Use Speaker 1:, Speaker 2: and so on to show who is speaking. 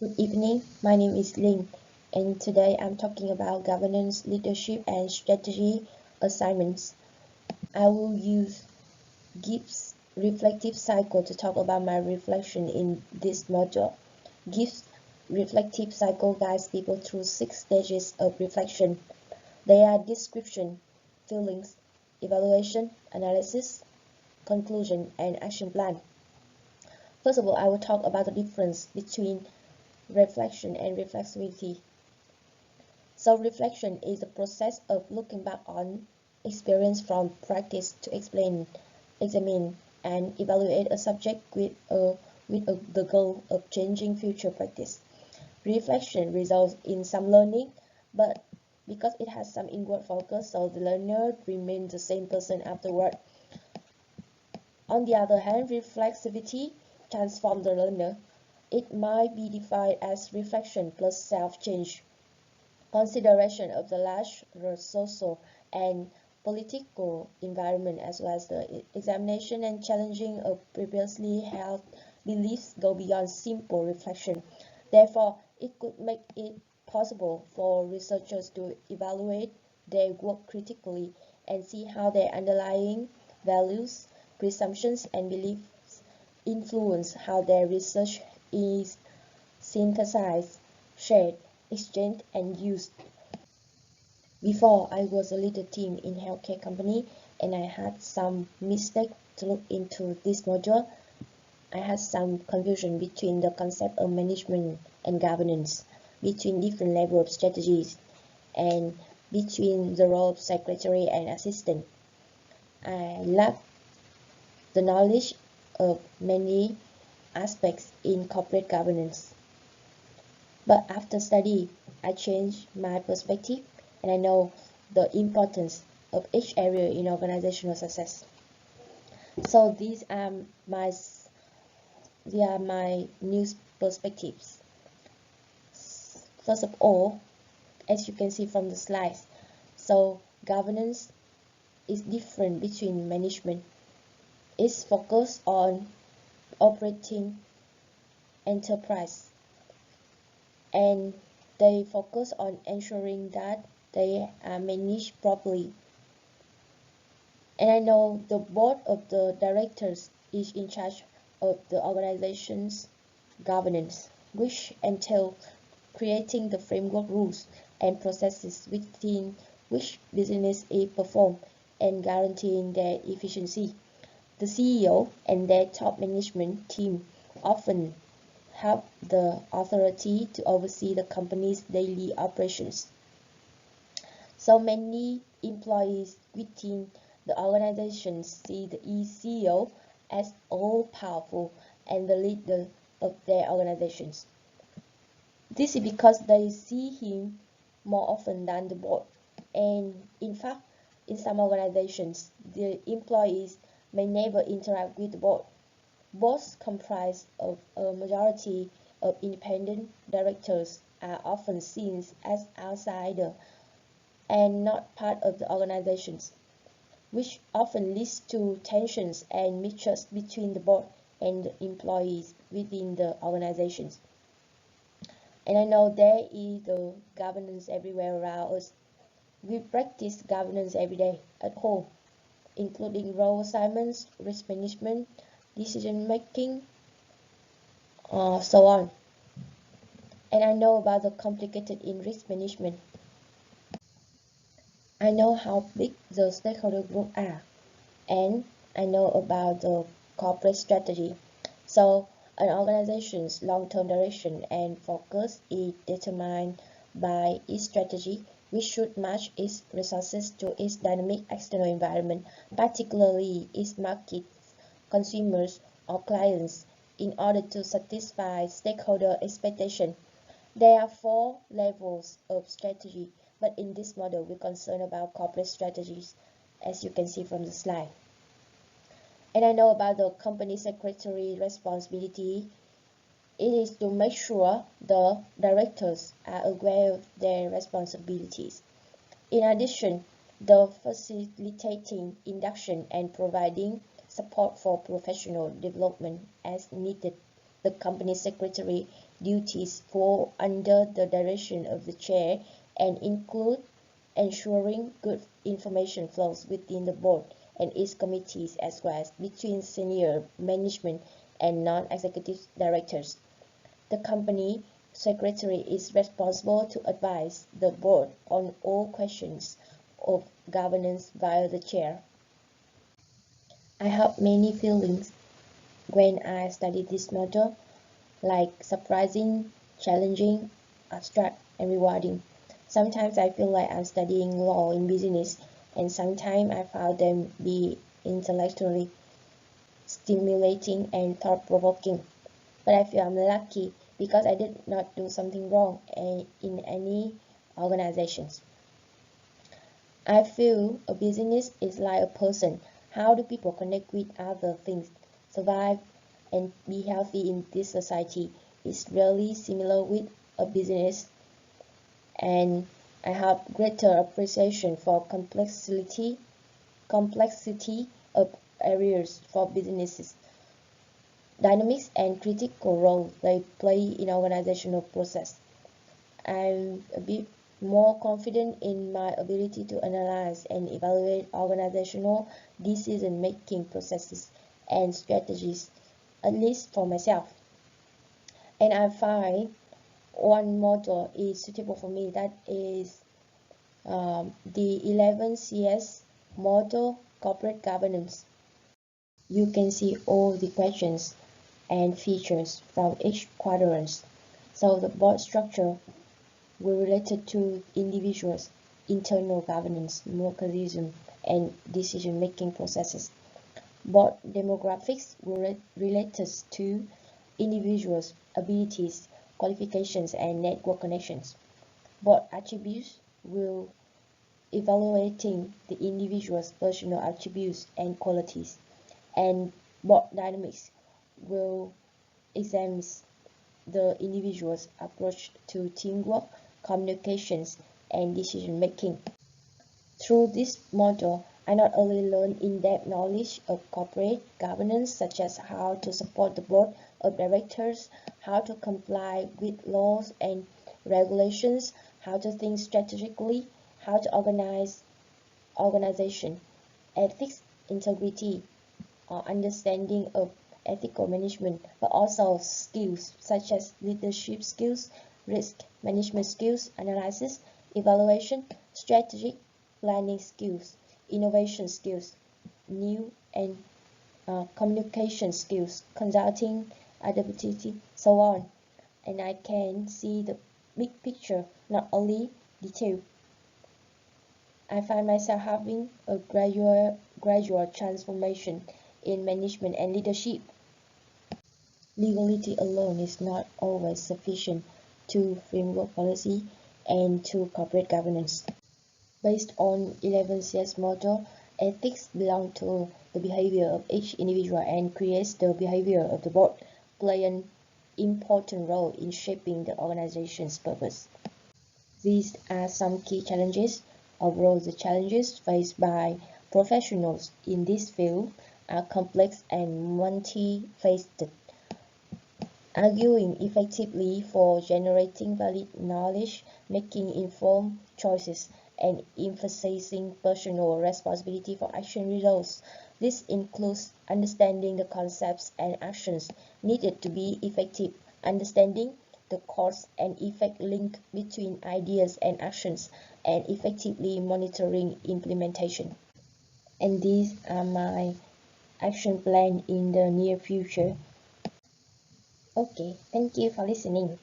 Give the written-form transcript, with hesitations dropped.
Speaker 1: Good evening, my name is Ling, and today I'm talking about governance, leadership, and strategy assignments. I will use Gibbs' reflective cycle to talk about my reflection in this module. Gibbs' reflective cycle guides people through 6 stages of reflection. They are description, feelings, evaluation, analysis, conclusion, and action plan. First of all, I will talk about the difference between reflection and reflexivity. So reflection is the process of looking back on experience from practice to examine, and evaluate a subject with the goal of changing future practice. Reflection results in some learning, but because it has some inward focus, so the learner remains the same person afterward. On the other hand, reflexivity transforms the learner. It might be defined as reflection plus self-change, consideration of the larger social and political environment, as well as the examination and challenging of previously held beliefs go beyond simple reflection. Therefore, it could make it possible for researchers to evaluate their work critically and see how their underlying values, presumptions, and beliefs influence how their research is synthesized, shared, exchanged, and used. Before, I was a leader team in healthcare company, and I had some mistake to look into this module. I had some confusion between the concept of management and governance, between different level of strategies, and between the role of secretary and assistant. I lacked the knowledge of many aspects in corporate governance. But after study, I changed my perspective, and I know the importance of each area in organizational success. So these are my new perspectives. First of all, as you can see from the slides, so governance is different between management. It's focused on operating enterprise, and they focus on ensuring that they are managed properly. And I know the board of the directors is in charge of the organization's governance, which entails creating the framework rules and processes within which business is performed and guaranteeing their efficiency. The CEO and their top management team often have the authority to oversee the company's daily operations. So many employees within the organization see the CEO as all-powerful and the leader of their organizations. This is because they see him more often than the board. And in fact, in some organizations, the employees may never interact with the board. Boards comprised of a majority of independent directors are often seen as outsiders and not part of the organizations, which often leads to tensions and mistrust between the board and the employees within the organizations. And I know there is the governance everywhere around us. We practice governance every day at home, including role assignments, risk management, decision making, so on. And I know about the complicated in risk management. I know how big the stakeholder group are, and I know about the corporate strategy. So an organization's long-term direction and focus is determined by its strategy, which should match its resources to its dynamic external environment, particularly its markets, consumers, or clients, in order to satisfy stakeholder expectations. There are 4 levels of strategy, but in this model, we're concerned about corporate strategies, as you can see from the slide. And I know about the company secretary responsibility. It is to make sure the directors are aware of their responsibilities. In addition, the facilitating induction and providing support for professional development as needed. The company secretary duties fall under the direction of the chair and include ensuring good information flows within the board and its committees as well as between senior management and non-executive directors. The company secretary is responsible to advise the board on all questions of governance via the chair. I have many feelings when I studied this model, like surprising, challenging, abstract, and rewarding. Sometimes I feel like I'm studying law in business, and sometimes I found them be intellectually stimulating and thought-provoking. But I feel I'm lucky because I did not do something wrong in any organizations. I feel a business is like a person. How do people connect with other things, survive, and be healthy in this society is really similar with a business, and I have greater appreciation for complexity of areas for businesses, dynamics and critical role they play in organizational process. I'm a bit more confident in my ability to analyze and evaluate organizational decision-making processes and strategies, at least for myself. And I find one model is suitable for me, that is the 11CS model, corporate governance. You can see all the questions and features from each quadrant. So the board structure were related to individuals, internal governance mechanism, and decision-making processes. Board demographics were related to individuals' abilities, qualifications, and network connections. Board attributes will evaluating the individual's personal attributes and qualities, and board dynamics will examine the individual's approach to teamwork, communications, and decision-making. Through this model, I not only learn in-depth knowledge of corporate governance, such as how to support the board of directors, how to comply with laws and regulations, how to think strategically, how to organize organization, ethics, integrity, or understanding of ethical management, but also skills such as leadership skills, risk management skills, analysis, evaluation, strategic planning skills, innovation skills, new and communication skills, consulting, adaptability, so on. And I can see the big picture, not only detail. I find myself having a gradual transformation in management and leadership. Legality alone is not always sufficient to framework policy and to corporate governance. Based on 11CS model, ethics belong to the behavior of each individual and creates the behavior of the board, play an important role in shaping the organization's purpose. These are some key challenges. Overall, the challenges faced by professionals in this field are complex and multifaceted. Arguing effectively for generating valid knowledge, making informed choices, and emphasizing personal responsibility for action results. This includes understanding the concepts and actions needed to be effective, understanding the cause and effect link between ideas and actions, and effectively monitoring implementation. And these are my action plan in the near future. Okay, thank you for listening.